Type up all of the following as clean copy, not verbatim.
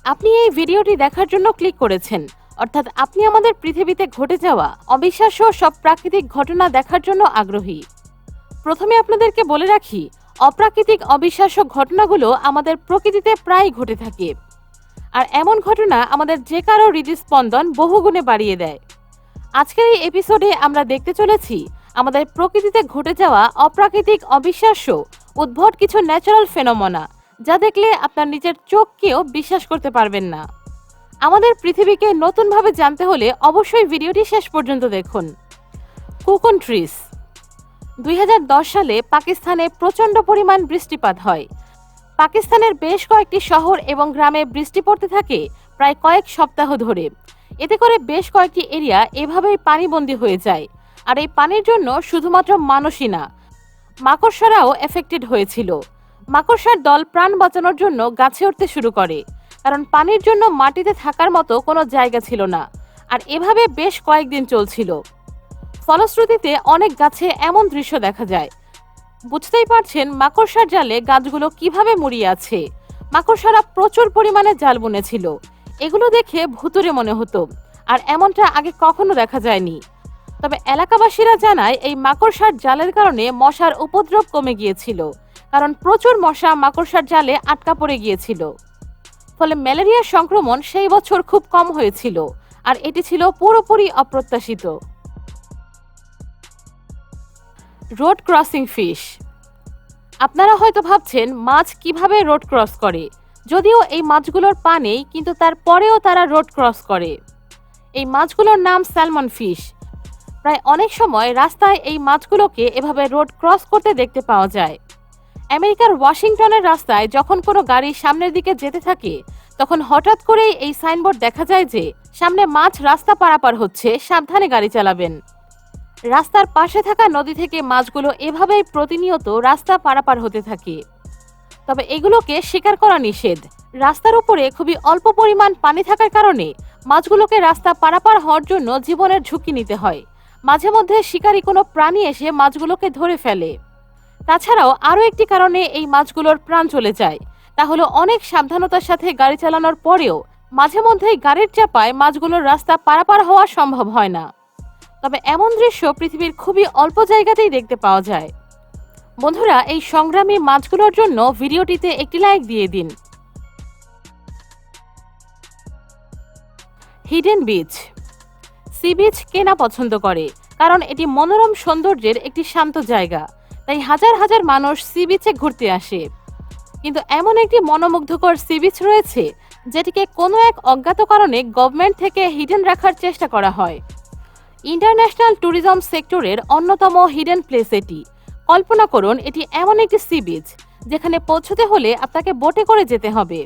আপনি এই ভিডিওটি দেখার জন্য ক্লিক করেছেন, অর্থাৎ আপনি আমাদের পৃথিবীতে ঘটে যাওয়া অবিশ্বাস্য সব প্রাকৃতিক ঘটনা দেখার জন্য আগ্রহী। প্রথমে আপনাদেরকে বলে রাখি, অপ্রাকৃতিক অবিশ্বাস্য ঘটনাগুলো আমাদের প্রকৃতিতে প্রায় ঘটে থাকে, আর এমন ঘটনা আমাদের যে কারো হৃদস্পন্দন বহুগুণে বাড়িয়ে দেয়। আজকের এই এপিসোডে আমরা দেখতে চলেছি আমাদের প্রকৃতিতে ঘটে যাওয়া অপ্রাকৃতিক অবিশ্বাস্য উদ্ভট কিছু ন্যাচারাল ফেনোমেনা, যা দেখলে আপনার নিজের চোখকেও বিশ্বাস করতে পারবেন না। আমাদের পৃথিবীকে নতুনভাবে জানতে হলে অবশ্যই ভিডিওটি শেষ পর্যন্ত দেখুন। Cocoon trees. 2010 সালে পাকিস্তানে প্রচণ্ড পরিমাণ বৃষ্টিপাত হয়। পাকিস্তানের বেশ কয়েকটি শহর এবং গ্রামে বৃষ্টি পড়তে থাকে প্রায় কয়েক সপ্তাহ ধরে। এতে করে বেশ কয়েকটি এরিয়া এভাবেই পানিবন্দী হয়ে যায়। আর এই পানির জন্য শুধুমাত্র মানুষই না, মাকড়সারাও এফেক্টেড হয়েছিল। মাকড়সার দল প্রাণ বাঁচানোর জন্য গাছে উঠতে শুরু করে, কারণ পানির জন্য মাটিতে থাকার মতো কোনো জায়গা ছিল না। আর এভাবে বেশ কয়েকদিন চলছিল। ফলশ্রুতিতে অনেক গাছে এমন দৃশ্য দেখা যায়। বুঝতেই পারছেন মাকড়সার জালে গাছগুলো কিভাবে মুড়িয়ে আছে। মাকড়সারা প্রচুর পরিমাণে জাল বুনেছিল। এগুলো দেখে ভুতুড়ে মনে হতো, আর এমনটা আগে কখনো দেখা যায়নি। তবে এলাকাবাসীরা জানায় এই মাকড়সার জালের কারণে মশার উপদ্রব কমে গিয়েছিল, কারণ প্রচুর মশা মাকড়সার জালে আটকা পড়ে গিয়েছিল। ফলে ম্যালেরিয়ার সংক্রমণ সেই বছর খুব কম হয়েছিল, আর এটি ছিল পুরোপুরি অপ্রত্যাশিত। Road crossing fish. আপনারা হয়তো ভাবছেন মাছ কিভাবে রোড ক্রস করে, যদিও এই মাছগুলোর পা নেই, কিন্তু তারপরেও তারা রোড ক্রস করে। এই মাছগুলোর নাম স্যালমন ফিশ। প্রায় অনেক সময় রাস্তায় এই মাছগুলোকে এভাবে রোড ক্রস করতে দেখতে পাওয়া যায়। আমেরিকার ওয়াশিংটনের রাস্তায় যখন কোনো গাড়ি সামনের দিকে যেতে থাকে, তখন হঠাৎ করেই এই সাইনবোর্ড দেখা যায় যে সামনে মাছ রাস্তা পারাপার হচ্ছে, সাবধানে গাড়ি চালাবেন। রাস্তার পাশে থাকা নদী থেকে মাছগুলো এভাবেই প্রতিনিয়ত রাস্তা পারাপার হতে থাকে। তবে এগুলোকে শিকার করা নিষেধ। রাস্তার উপরে খুবই অল্প পরিমাণ পানি থাকার কারণে মাছগুলোকে রাস্তা পারাপার হওয়ার জন্য জীবনের ঝুঁকি নিতে হয়। মাঝে মধ্যে শিকারী কোনো প্রাণী এসে মাছগুলোকে ধরে ফেলে। তাছাড়াও আরও একটি কারণে এই মাছগুলোর প্রাণ চলে যায়, তা হলো অনেক সাবধানতার সাথে গাড়ি চালানোর পরেও মাঝে মধ্যেই গাড়ির চাপায় মাছগুলোর রাস্তা পারাপার হওয়া সম্ভব হয় না। তবে এমন দৃশ্য পৃথিবীর খুবই অল্প জায়গাতেই দেখতে পাওয়া যায়। বন্ধুরা, এই সংগ্রামী মাছগুলোর জন্য ভিডিওটিতে একটি লাইক দিয়ে দিন। Hidden beach. সি বিচ কে না পছন্দ করে, কারণ এটি মনোরম সৌন্দর্যের একটি শান্ত জায়গা। তাই হাজার হাজার মানুষ সি বিচে ঘুরতে আসে। কিন্তু এমন একটি মনোমুগ্ধকর সি বিচ রয়েছে, যেটিকে কোনো এক অজ্ঞাত কারণে গভর্নমেন্ট থেকে হিডেন রাখার চেষ্টা করা হয়। ইন্টারন্যাশনাল ট্যুরিজম সেক্টরের অন্যতম হিডেন প্লেস এটি। কল্পনা করুন, এটি এমন একটি সি বিচ যেখানে পৌঁছতে হলে আপনাকে বোটে করে যেতে হবে।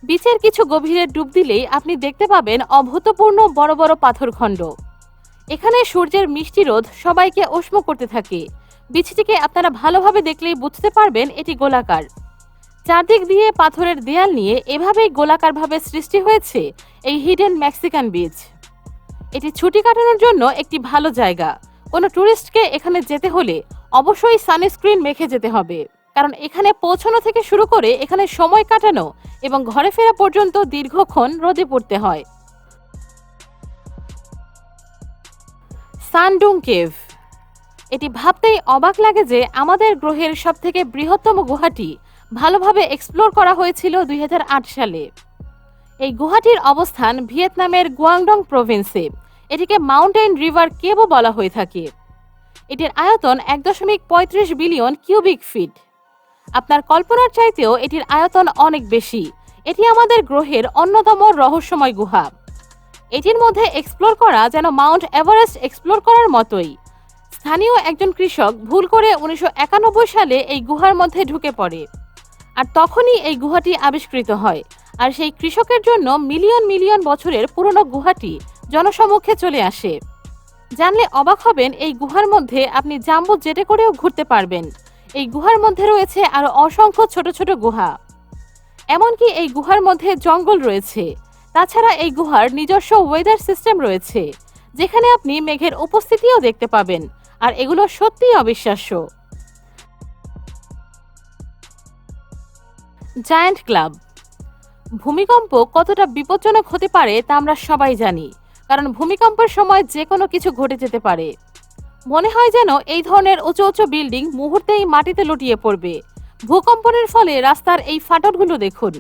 বিচের কিছু গভীরে ডুব দিলেই আপনি দেখতে পাবেন অভূতপূর্ণ বড় বড় পাথরখণ্ড। এখানে সূর্যের মিষ্টি রোদ সবাইকে উষ্ণ করতে থাকে। বিচটিকে আপনারা ভালোভাবে দেখলেই বুঝতে পারবেন এটি গোলাকার। চারদিক দিয়ে পাথরের দেয়াল নিয়ে এভাবেই গোলাকারভাবে সৃষ্টি হয়েছে এই হিডেন মেক্সিকান বিচ। এটি ছুটি কাটানোর জন্য একটি ভালো জায়গা। কোনো ট্যুরিস্টকে এখানে যেতে হলে অবশ্যই সানস্ক্রিন মেখে যেতে হবে, কারণ এখানে পৌঁছানো থেকে শুরু করে এখানে সময় কাটানো এবং ঘরে ফেরা পর্যন্ত দীর্ঘক্ষণ রোদে পড়তে হয়। সানডুং কেভ। এটি ভাবতেই অবাক লাগে যে আমাদের গ্রহের সবথেকে বৃহত্তম গুহাটি ভালোভাবে এক্সপ্লোর করা হয়েছিল 2008 সালে। এই গুহাটির অবস্থান ভিয়েতনামের গুয়াংডং প্রভিন্সে। এটিকে মাউন্টেন রিভার কেভও বলা হয়ে থাকে। এটির আয়তন 1.35 বিলিয়ন কিউবিক ফিট। আপনার কল্পনার চাইতেও এটির আয়তন অনেক বেশি। এটি আমাদের গ্রহের অন্যতম রহস্যময় গুহা। এটির মধ্যে এক্সপ্লোর করা যেন মাউন্ট এভারেস্ট এক্সপ্লোর করার মতোই। স্থানীয় একজন কৃষক ভুল করে 1991 সালে এই গুহার মধ্যে ঢুকে পড়ে, আর তখনই এই গুহাটি আবিষ্কৃত হয়। আর সেই কৃষকের জন্য মিলিয়ন মিলিয়ন বছরের পুরনো গুহাটি জনসমক্ষে চলে আসে। জানলে অবাক হবেন, এই গুহার মধ্যে আপনি জাম্বো জেটে করেও ঘুরতে পারবেন। এই গুহার মধ্যে রয়েছে আরো অসংখ্য ছোট ছোট গুহা। এমনকি এই গুহার মধ্যে জঙ্গল রয়েছে। তাছাড়া এই গুহার নিজস্ব ওয়েদার সিস্টেম রয়েছে, যেখানে আপনি মেঘের উপস্থিতিও দেখতে পাবেন, আর এগুলো সত্যিই অবিশ্বাস্য। Giant club. ভূমিকম্প কতটা বিপজ্জনক হতে পারে তা আমরা সবাই জানি, কারণ ভূমিকম্পের সময় যে কোনো কিছু ঘটে যেতে পারে। মনে হয় যেন এই ধরনের উঁচু উঁচু বিল্ডিং মুহূর্তেই মাটিতে লুটিয়ে পড়বে। ভূকম্পনের ফলে রাস্তার এই ফাটলগুলো দেখুন।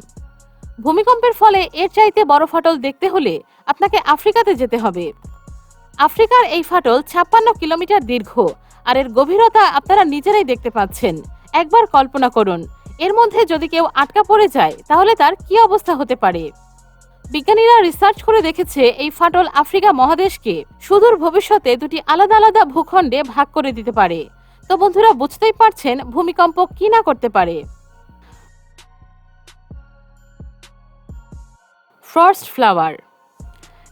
ভূমিকম্পের ফলে এর চাইতে বড় ফাটল দেখতে হলে আপনাকে আফ্রিকাতে যেতে হবে। আফ্রিকার এই ফাটল 56 কিলোমিটার দীর্ঘ, আর এর গভীরতা আপনারা নিজেরাই দেখতে পাচ্ছেন। একবার কল্পনা করুন, এর মধ্যে যদি কেউ আটকা পড়ে যায় তাহলে তার কি অবস্থা হতে পারে। বিজ্ঞানীরা রিসার্চ করে দেখেছে এই ফাটল আফ্রিকা মহাদেশকে সুদূর ভবিষ্যতে দুটি আলাদা আলাদা ভূখণ্ডে ভাগ করে দিতে পারে। তো বন্ধুরা, বুঝতেই পারছেন ভূমিকম্প কি না করতে পারে। Frost flower.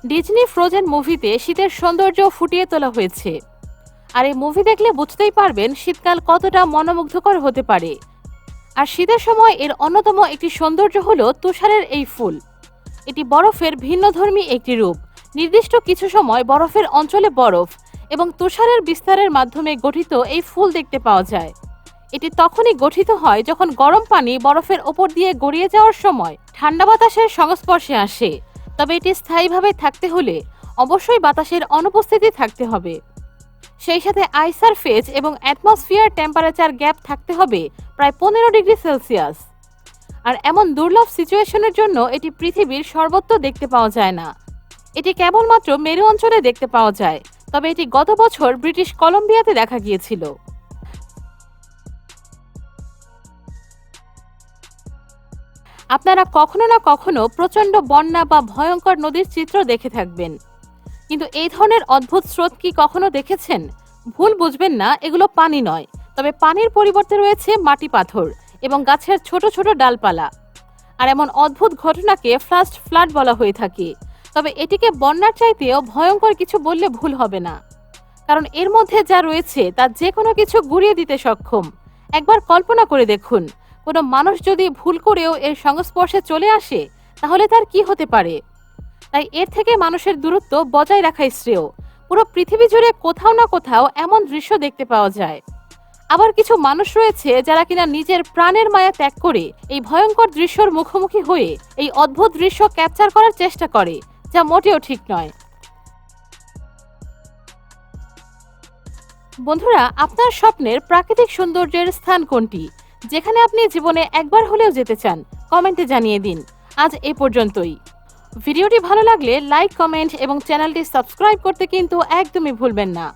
ডিজনি ফ্রোজেন মুভিতে শীতের সৌন্দর্য ফুটিয়ে তোলা হয়েছে, আর এই মুভি দেখলে বুঝতেই পারবেন শীতকাল কতটা মনোমুগ্ধকর হতে পারে। আর শীতের সময় এর অন্যতম একটি সৌন্দর্য হলো তুষারের এই ফুল। এটি বরফের ভিন্নধর্মী একটি রূপ। নির্দিষ্ট কিছু সময় বরফের অঞ্চলে বরফ এবং তুষারের বিস্তারের মাধ্যমে গঠিত এই ফুল দেখতে পাওয়া যায়। এটি তখনই গঠিত হয় যখন গরম পানি বরফের ওপর দিয়ে গড়িয়ে যাওয়ার সময় ঠান্ডা বাতাসের সংস্পর্শে আসে। তবে এটি স্থায়ীভাবে থাকতে হলে অবশ্যই বাতাসের অনুপস্থিতি থাকতে হবে। সেই সাথে আইস সারফেস এবং অ্যাটমসফিয়ার টেম্পারেচার গ্যাপ থাকতে হবে প্রায় 15 ডিগ্রি সেলসিয়াস। আর এমন দুর্লভ সিচুয়েশনের জন্য এটি পৃথিবীর সর্বত্র দেখতে পাওয়া যায় না। এটি কেবলমাত্র মেরু অঞ্চলে দেখতে পাওয়া যায়। তবে এটি গত বছর ব্রিটিশ কলম্বিয়াতে দেখা গিয়েছিল। আপনারা কখনো না কখনো প্রচণ্ড বন্যা বা ভয়ঙ্কর নদীর চিত্র দেখে থাকবেন, কিন্তু এই ধরনের অদ্ভুত স্রোত কি কখনো দেখেছেন? ভুল বুঝবেন না, এগুলো পানি নয়, তবে পানির পরিবর্তে রয়েছে মাটি, পাথর এবং গাছের ছোট ছোট ডালপালা। আর এমন অদ্ভুত ঘটনাকে ফ্লাশ ফ্লাড বলা হয়ে থাকে। তবে এটিকে বন্যার চাইতেও ভয়ঙ্কর কিছু বললে ভুল হবে না, কারণ এর মধ্যে যা রয়েছে তা যে কোনো কিছু গুঁড়িয়ে দিতে সক্ষম। একবার কল্পনা করে দেখুন, কোনো মানুষ যদি ভুল করেও এর সংস্পর্শে চলে আসে তাহলে তার কি হতে পারে। তাই এর থেকে মানুষের দূরত্ব বজায় রাখাই শ্রেয়। পুরো পৃথিবী জুড়ে কোথাও না কোথাও এমন দৃশ্য দেখতে পাওয়া যায়। আবার কিছু মানুষ রয়েছে যারা কিনা নিজের প্রাণের মায়া ত্যাগ করে এই ভয়ঙ্কর দৃশ্যর মুখোমুখি হয়ে এই অদ্ভুত দৃশ্য ক্যাপচার করার চেষ্টা করে, যা মোটেও ঠিক নয়। বন্ধুরা, আপনার স্বপ্নের প্রাকৃতিক সৌন্দর্যের স্থান কোনটি, যেখানে আপনি জীবনে একবার হলেও যেতে চান? কমেন্টে জানিয়ে দিন। আজ এ পর্যন্তই। ভিডিওটি ভালো লাগলে লাইক, কমেন্ট এবং চ্যানেলটি সাবস্ক্রাইব করতে কিন্তু একদমই ভুলবেন না।